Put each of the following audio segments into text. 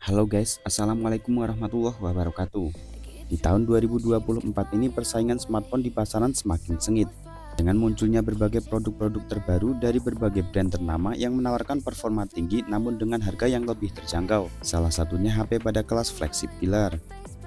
Halo guys, Assalamualaikum warahmatullahi wabarakatuh. Di tahun 2024 ini persaingan smartphone di pasaran semakin sengit. Dengan munculnya berbagai produk-produk terbaru dari berbagai brand ternama yang menawarkan performa tinggi namun dengan harga yang lebih terjangkau. Salah satunya HP pada kelas flagship killer.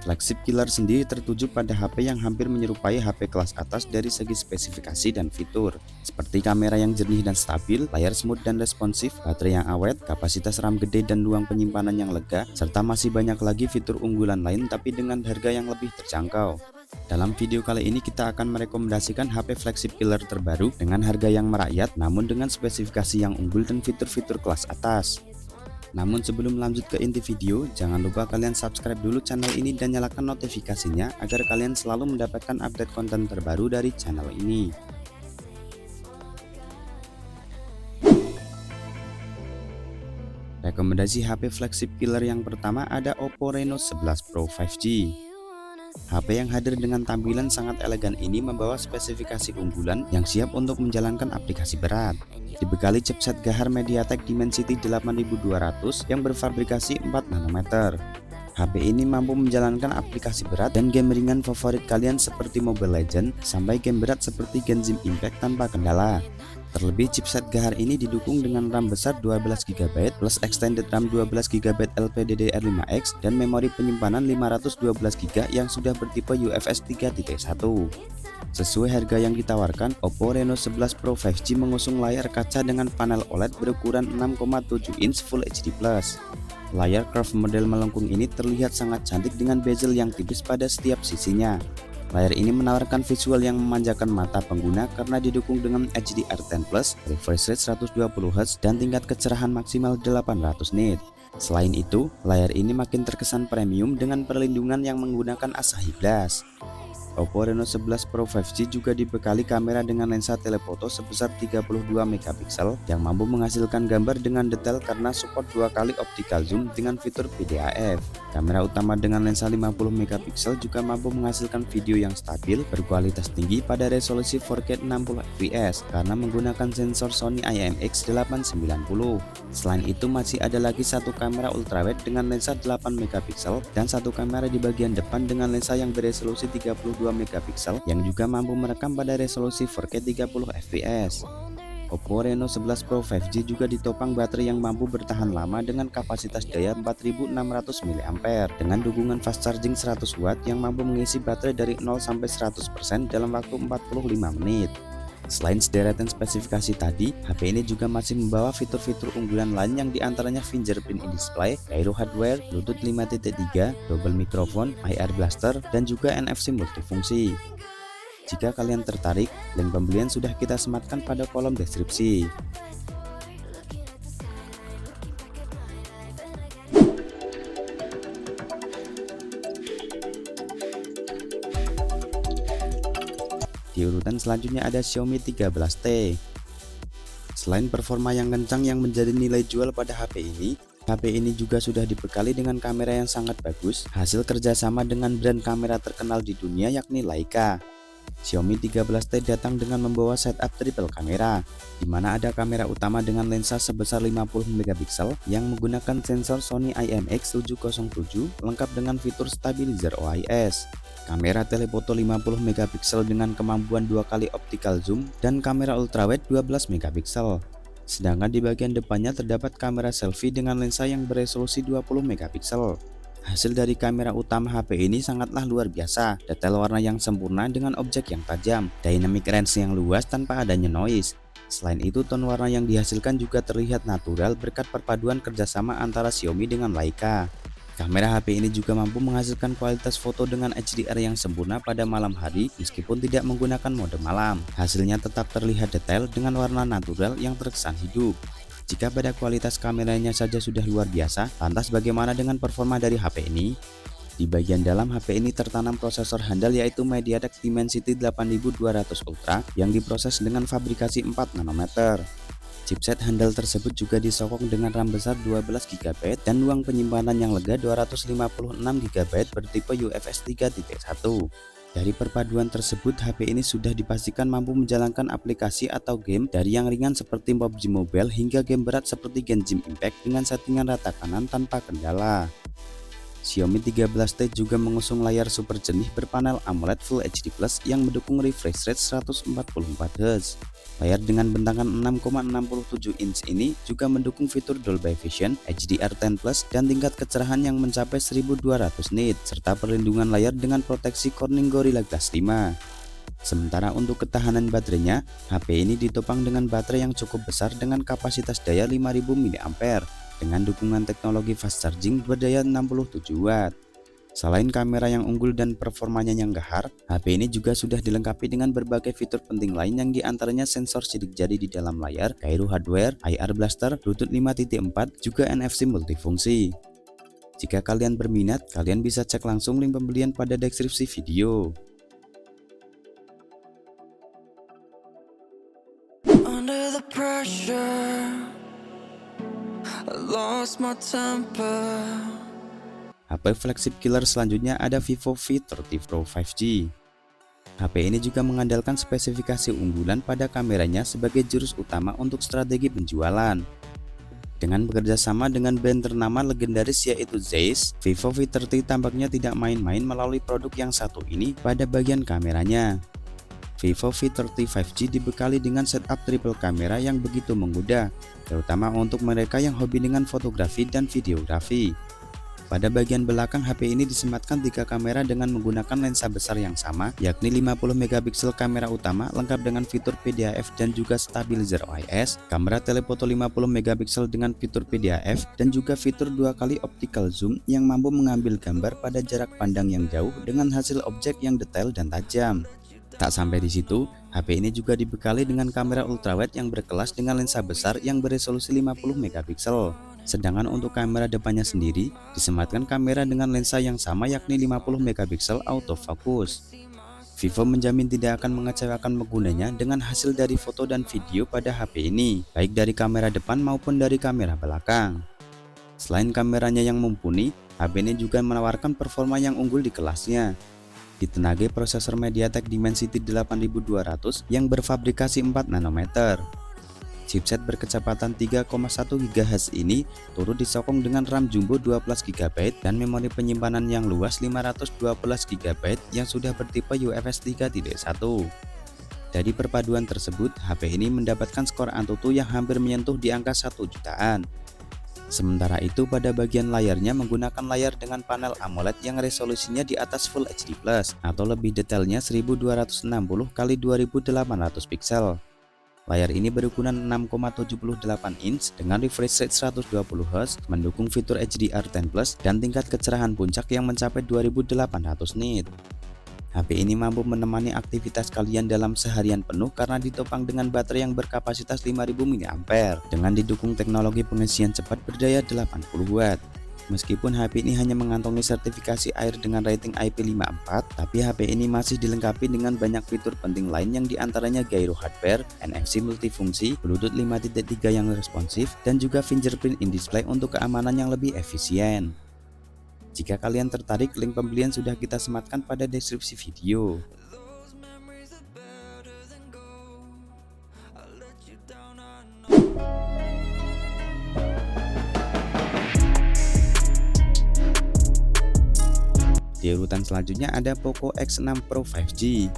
Flagship killer sendiri tertuju pada HP yang hampir menyerupai HP kelas atas dari segi spesifikasi dan fitur, seperti kamera yang jernih dan stabil, layar smooth dan responsif, baterai yang awet, kapasitas RAM gede dan ruang penyimpanan yang lega, serta masih banyak lagi fitur unggulan lain tapi dengan harga yang lebih terjangkau. Dalam video kali ini kita akan merekomendasikan HP flagship killer terbaru dengan harga yang merakyat namun dengan spesifikasi yang unggul dan fitur-fitur kelas atas. Namun sebelum lanjut ke inti video, jangan lupa kalian subscribe dulu channel ini dan nyalakan notifikasinya agar kalian selalu mendapatkan update konten terbaru dari channel ini. Rekomendasi HP flagship killer yang pertama ada Oppo Reno 11 Pro 5G. HP yang hadir dengan tampilan sangat elegan ini membawa spesifikasi unggulan yang siap untuk menjalankan aplikasi berat. Dibekali chipset Gahar MediaTek Dimensity 8200 yang berfabrikasi 4 nanometer. HP ini mampu menjalankan aplikasi berat dan game ringan favorit kalian seperti Mobile Legends sampai game berat seperti Genshin Impact tanpa kendala. Terlebih chipset Gahar ini didukung dengan RAM besar 12GB plus extended RAM 12GB LPDDR5X dan memori penyimpanan 512GB yang sudah bertipe UFS 3.1. Sesuai harga yang ditawarkan, Oppo Reno 11 Pro 5G mengusung layar kaca dengan panel OLED berukuran 6,7 inch Full HD+. Layar curve model melengkung ini terlihat sangat cantik dengan bezel yang tipis pada setiap sisinya. Layar ini menawarkan visual yang memanjakan mata pengguna karena didukung dengan HDR10+, refresh rate 120Hz, dan tingkat kecerahan maksimal 800 nit. Selain itu, layar ini makin terkesan premium dengan perlindungan yang menggunakan Asahi Glass. Oppo Reno 11 Pro 5G juga dibekali kamera dengan lensa telefoto sebesar 32 megapiksel yang mampu menghasilkan gambar dengan detail karena support 2 kali optical zoom dengan fitur PDAF. Kamera utama dengan lensa 50 megapiksel juga mampu menghasilkan video yang stabil berkualitas tinggi pada resolusi 4K 60fps karena menggunakan sensor Sony IMX890. Selain itu masih ada lagi satu kamera ultrawide dengan lensa 8 megapiksel dan satu kamera di bagian depan dengan lensa yang beresolusi 32 megapiksel yang juga mampu merekam pada resolusi 4K 30fps. Oppo Reno 11 Pro 5G juga ditopang baterai yang mampu bertahan lama dengan kapasitas daya 4600 mAh dengan dukungan fast charging 100W yang mampu mengisi baterai dari 0 sampai 100% dalam waktu 45 menit. Selain sederetan spesifikasi tadi, HP ini juga masih membawa fitur-fitur unggulan lain yang diantaranya fingerprint in display, gyro hardware, Bluetooth 5.3, double microphone, IR blaster, dan juga NFC multifungsi. Jika kalian tertarik, link pembelian sudah kita sematkan pada kolom deskripsi. Di urutan selanjutnya ada Xiaomi 13T. Selain performa yang kencang yang menjadi nilai jual pada HP ini juga sudah dibekali dengan kamera yang sangat bagus, hasil kerjasama dengan brand kamera terkenal di dunia yakni Leica. Xiaomi 13T datang dengan membawa setup triple kamera, di mana ada kamera utama dengan lensa sebesar 50 megapiksel yang menggunakan sensor Sony IMX707 lengkap dengan fitur stabilizer OIS. Kamera telefoto 50 megapiksel dengan kemampuan 2 kali optical zoom dan kamera ultrawide 12 megapiksel. Sedangkan di bagian depannya terdapat kamera selfie dengan lensa yang beresolusi 20 megapiksel. Hasil dari kamera utama HP ini sangatlah luar biasa, detail warna yang sempurna dengan objek yang tajam, dynamic range yang luas tanpa adanya noise. Selain itu, tone warna yang dihasilkan juga terlihat natural berkat perpaduan kerjasama antara Xiaomi dengan Leica. Kamera HP ini juga mampu menghasilkan kualitas foto dengan HDR yang sempurna pada malam hari meskipun tidak menggunakan mode malam. Hasilnya tetap terlihat detail dengan warna natural yang terkesan hidup. Jika pada kualitas kameranya saja sudah luar biasa, lantas bagaimana dengan performa dari HP ini? Di bagian dalam HP ini tertanam prosesor handal yaitu MediaTek Dimensity 8200 Ultra yang diproses dengan fabrikasi 4 nanometer. Chipset handal tersebut juga disokong dengan RAM besar 12GB dan ruang penyimpanan yang lega 256GB bertipe UFS 3.1. Dari perpaduan tersebut, HP ini sudah dipastikan mampu menjalankan aplikasi atau game dari yang ringan seperti PUBG Mobile hingga game berat seperti Genshin Impact dengan settingan rata kanan tanpa kendala. Xiaomi 13T juga mengusung layar super jernih berpanel AMOLED Full HD Plus yang mendukung refresh rate 144Hz. Layar dengan bentangan 6,67 inch ini juga mendukung fitur Dolby Vision, HDR10+, dan tingkat kecerahan yang mencapai 1200 nit, serta perlindungan layar dengan proteksi Corning Gorilla Glass 5. Sementara untuk ketahanan baterainya, HP ini ditopang dengan baterai yang cukup besar dengan kapasitas daya 5000 mAh dengan dukungan teknologi fast charging berdaya 67 Watt. Selain kamera yang unggul dan performanya yang gahar, HP ini juga sudah dilengkapi dengan berbagai fitur penting lain yang diantaranya sensor sidik jari di dalam layar, gyro hardware, IR blaster, Bluetooth 5.4, juga NFC multifungsi. Jika kalian berminat, kalian bisa cek langsung link pembelian pada deskripsi video. Under the pressure, I lost my temper. HP flagship killer selanjutnya ada Vivo V30 Pro 5G. HP ini juga mengandalkan spesifikasi unggulan pada kameranya sebagai jurus utama untuk strategi penjualan. Dengan bekerja sama dengan brand ternama legendaris yaitu Zeiss, Vivo V30 tampaknya tidak main-main melalui produk yang satu ini pada bagian kameranya. Vivo V30 5G dibekali dengan setup triple kamera yang begitu menggoda, terutama untuk mereka yang hobi dengan fotografi dan videografi. Pada bagian belakang HP ini disematkan 3 kamera dengan menggunakan lensa besar yang sama, yakni 50 megapiksel kamera utama lengkap dengan fitur PDAF dan juga stabilizer OIS, kamera telefoto 50 megapiksel dengan fitur PDAF, dan juga fitur 2 kali optical zoom yang mampu mengambil gambar pada jarak pandang yang jauh dengan hasil objek yang detail dan tajam. Tak sampai di situ, HP ini juga dibekali dengan kamera ultrawide yang berkelas dengan lensa besar yang beresolusi 50 megapiksel. Sedangkan untuk kamera depannya sendiri disematkan kamera dengan lensa yang sama yakni 50 megapiksel autofocus. Vivo menjamin tidak akan mengecewakan penggunanya dengan hasil dari foto dan video pada HP ini, baik dari kamera depan maupun dari kamera belakang. Selain kameranya yang mumpuni, HP ini juga menawarkan performa yang unggul di kelasnya. Ditenagai prosesor MediaTek Dimensity 8200 yang berfabrikasi 4 nanometer. Chipset berkecepatan 3,1 GHz ini turut disokong dengan RAM jumbo 12 GB dan memori penyimpanan yang luas 512 GB yang sudah bertipe UFS 3.1. Dari perpaduan tersebut, HP ini mendapatkan skor Antutu yang hampir menyentuh di angka 1 jutaan. Sementara itu pada bagian layarnya menggunakan layar dengan panel AMOLED yang resolusinya di atas Full HD+, atau lebih detailnya 1260 x 2800 piksel. Layar ini berukuran 6,78 inch dengan refresh rate 120Hz, mendukung fitur HDR10+, dan tingkat kecerahan puncak yang mencapai 2800 nit. HP ini mampu menemani aktivitas kalian dalam seharian penuh karena ditopang dengan baterai yang berkapasitas 5000 mAh dengan didukung teknologi pengisian cepat berdaya 80 Watt. Meskipun HP ini hanya mengantongi sertifikasi air dengan rating IP54, tapi HP ini masih dilengkapi dengan banyak fitur penting lain yang diantaranya gyro hardware, NFC multifungsi, Bluetooth 5.3 yang responsif, dan juga fingerprint in display untuk keamanan yang lebih efisien. Jika kalian tertarik, link pembelian sudah kita sematkan pada deskripsi video. Di urutan selanjutnya ada Poco X6 Pro 5G.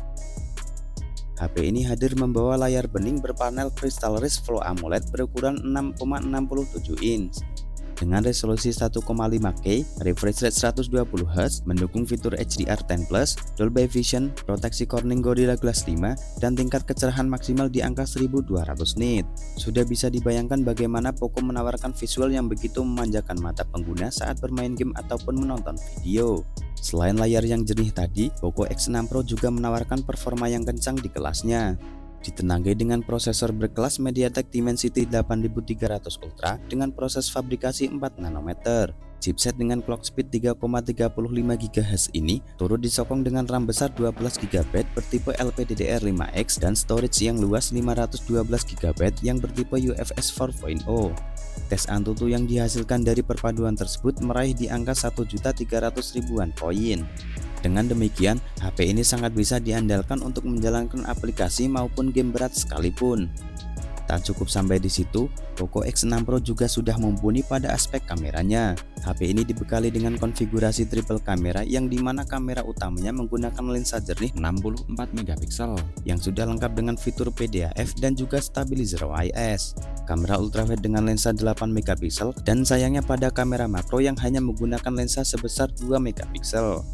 HP ini hadir membawa layar bening berpanel Crystal Rich Flow AMOLED berukuran 6,67 inch. Dengan resolusi 1,5K, refresh rate 120Hz, mendukung fitur HDR10+, Dolby Vision, proteksi Corning Gorilla Glass 5, dan tingkat kecerahan maksimal di angka 1200 nit. Sudah bisa dibayangkan bagaimana Poco menawarkan visual yang begitu memanjakan mata pengguna saat bermain game ataupun menonton video. Selain layar yang jernih tadi, Poco X6 Pro juga menawarkan performa yang kencang di kelasnya. Ditenagai dengan prosesor berkelas MediaTek Dimensity 8300 Ultra dengan proses fabrikasi 4 nanometer. Chipset dengan clock speed 3,35 GHz ini turut disokong dengan RAM besar 12 GB bertipe LPDDR5X dan storage yang luas 512 GB yang bertipe UFS 4.0. Tes Antutu yang dihasilkan dari perpaduan tersebut meraih di angka 1.300.000-an poin. Dengan demikian, HP ini sangat bisa diandalkan untuk menjalankan aplikasi maupun game berat sekalipun. Tak cukup sampai di situ, Poco X6 Pro juga sudah mumpuni pada aspek kameranya. HP ini dibekali dengan konfigurasi triple kamera yang dimana kamera utamanya menggunakan lensa jernih 64 megapiksel yang sudah lengkap dengan fitur PDAF dan juga stabilizer OIS. Kamera ultrawide dengan lensa 8 megapiksel dan sayangnya pada kamera makro yang hanya menggunakan lensa sebesar 2 megapiksel.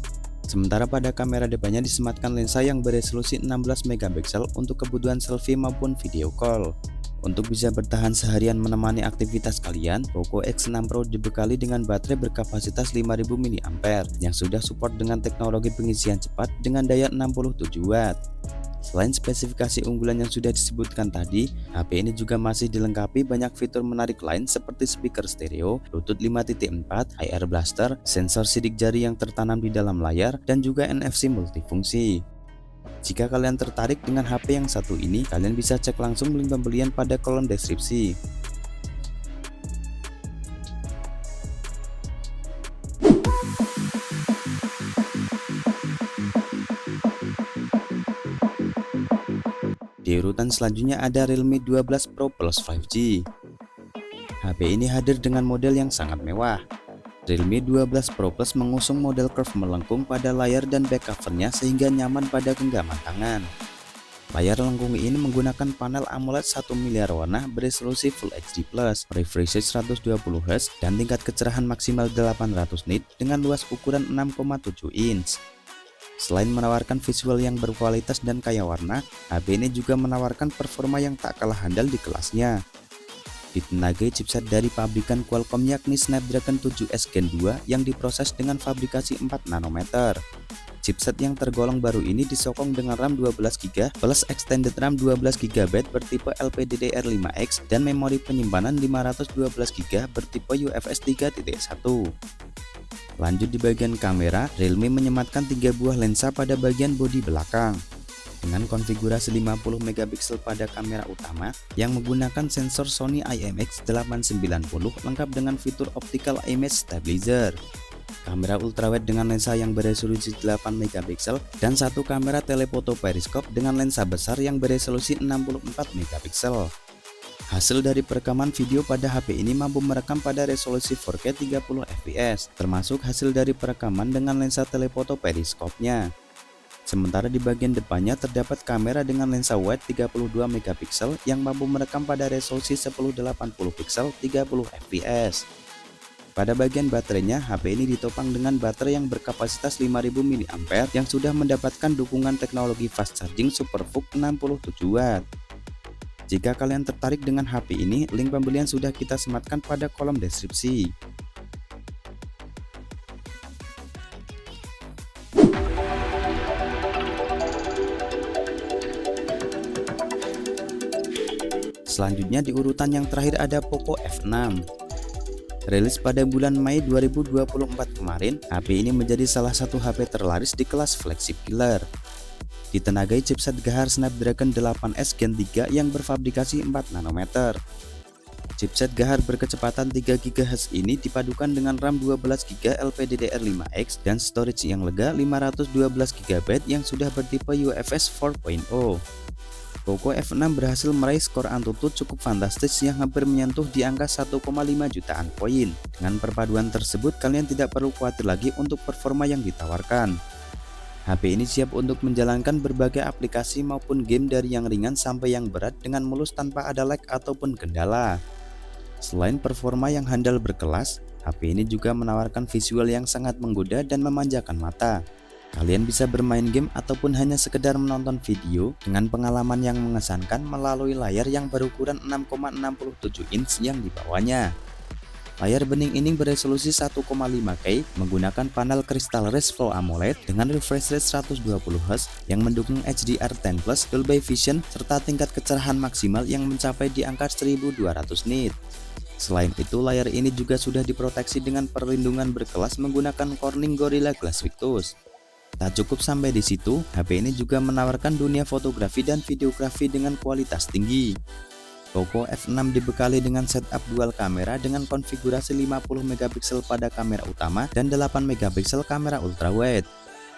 Sementara pada kamera depannya disematkan lensa yang beresolusi 16 megapiksel untuk kebutuhan selfie maupun video call. Untuk bisa bertahan seharian menemani aktivitas kalian, Poco X6 Pro dibekali dengan baterai berkapasitas 5000 mAh yang sudah support dengan teknologi pengisian cepat dengan daya 67 Watt. Selain spesifikasi unggulan yang sudah disebutkan tadi, HP ini juga masih dilengkapi banyak fitur menarik lain seperti speaker stereo, Bluetooth 5.4, IR blaster, sensor sidik jari yang tertanam di dalam layar, dan juga NFC multifungsi. Jika kalian tertarik dengan HP yang satu ini, kalian bisa cek langsung link pembelian pada kolom deskripsi. Di urutan selanjutnya ada Realme 12 Pro Plus 5G. HP ini hadir dengan model yang sangat mewah. Realme 12 Pro Plus mengusung model curve melengkung pada layar dan back covernya sehingga nyaman pada genggaman tangan. Layar lengkung ini menggunakan panel AMOLED 1 miliar warna beresolusi Full HD+, refresh rate 120Hz, dan tingkat kecerahan maksimal 800 nit dengan luas ukuran 6,7 inch. Selain menawarkan visual yang berkualitas dan kaya warna, HP ini juga menawarkan performa yang tak kalah handal di kelasnya. Ditenagai chipset dari pabrikan Qualcomm yakni Snapdragon 7S Gen 2 yang diproses dengan fabrikasi 4 nanometer. Chipset yang tergolong baru ini disokong dengan RAM 12GB plus extended RAM 12GB bertipe LPDDR5X dan memori penyimpanan 512GB bertipe UFS 3.1. Lanjut di bagian kamera, Realme menyematkan 3 buah lensa pada bagian bodi belakang. Dengan konfigurasi 50 megapiksel pada kamera utama yang menggunakan sensor Sony IMX890 lengkap dengan fitur optical image stabilizer. Kamera ultrawide dengan lensa yang beresolusi 8 megapiksel dan satu kamera telefoto periskop dengan lensa besar yang beresolusi 64 megapiksel. Hasil dari perekaman video pada HP ini mampu merekam pada resolusi 4K 30 fps, termasuk hasil dari perekaman dengan lensa telefoto periskopnya. Sementara di bagian depannya terdapat kamera dengan lensa wide 32 megapiksel yang mampu merekam pada resolusi 1080 pixel 30 fps. Pada bagian baterainya, HP ini ditopang dengan baterai yang berkapasitas 5000 mAh yang sudah mendapatkan dukungan teknologi fast charging SuperVOOC 67 Watt. Jika kalian tertarik dengan HP ini, link pembelian sudah kita sematkan pada kolom deskripsi. Selanjutnya di urutan yang terakhir ada Poco F6. Rilis pada bulan Mei 2024 kemarin, HP ini menjadi salah satu HP terlaris di kelas flagship killer. Ditenagai chipset Gahar Snapdragon 8S Gen 3 yang berfabrikasi 4 nanometer. Chipset Gahar berkecepatan 3 GHz ini dipadukan dengan RAM 12GB LPDDR5X dan storage yang lega 512GB yang sudah bertipe UFS 4.0. Poco F6 berhasil meraih skor AnTuTu cukup fantastis yang hampir menyentuh di angka 1,5 jutaan poin. Dengan perpaduan tersebut, kalian tidak perlu khawatir lagi untuk performa yang ditawarkan. HP ini siap untuk menjalankan berbagai aplikasi maupun game dari yang ringan sampai yang berat dengan mulus tanpa ada lag ataupun kendala. Selain performa yang handal berkelas, HP ini juga menawarkan visual yang sangat menggoda dan memanjakan mata. Kalian bisa bermain game ataupun hanya sekedar menonton video dengan pengalaman yang mengesankan melalui layar yang berukuran 6,67 inch yang dibawanya. Layar bening ini beresolusi 1,5K menggunakan panel Crystal Rays Flow AMOLED dengan refresh rate 120Hz yang mendukung HDR10+, Dolby Vision, serta tingkat kecerahan maksimal yang mencapai di angka 1200 nit. Selain itu, layar ini juga sudah diproteksi dengan perlindungan berkelas menggunakan Corning Gorilla Glass Victus. Tak cukup sampai di situ, HP ini juga menawarkan dunia fotografi dan videografi dengan kualitas tinggi. Poco F6 dibekali dengan setup dual kamera dengan konfigurasi 50 megapiksel pada kamera utama dan 8 megapiksel kamera ultrawide.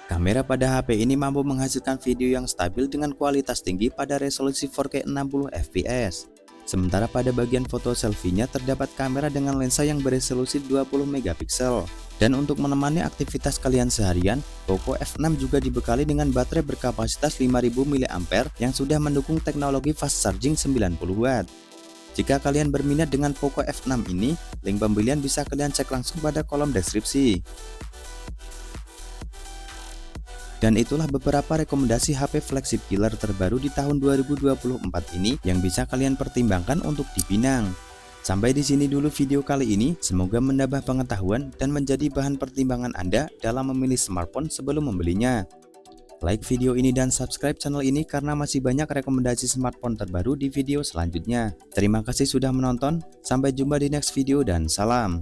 Kamera pada HP ini mampu menghasilkan video yang stabil dengan kualitas tinggi pada resolusi 4K 60 fps. Sementara pada bagian foto selfie-nya terdapat kamera dengan lensa yang beresolusi 20 megapiksel. Dan untuk menemani aktivitas kalian seharian, Poco F6 juga dibekali dengan baterai berkapasitas 5000 mAh yang sudah mendukung teknologi fast charging 90 watt. Jika kalian berminat dengan Poco F6 ini, link pembelian bisa kalian cek langsung pada kolom deskripsi. Dan itulah beberapa rekomendasi HP flagship killer terbaru di tahun 2024 ini yang bisa kalian pertimbangkan untuk dipinang. Sampai di sini dulu video kali ini, semoga menambah pengetahuan dan menjadi bahan pertimbangan Anda dalam memilih smartphone sebelum membelinya. Like video ini dan subscribe channel ini karena masih banyak rekomendasi smartphone terbaru di video selanjutnya. Terima kasih sudah menonton, sampai jumpa di next video dan salam.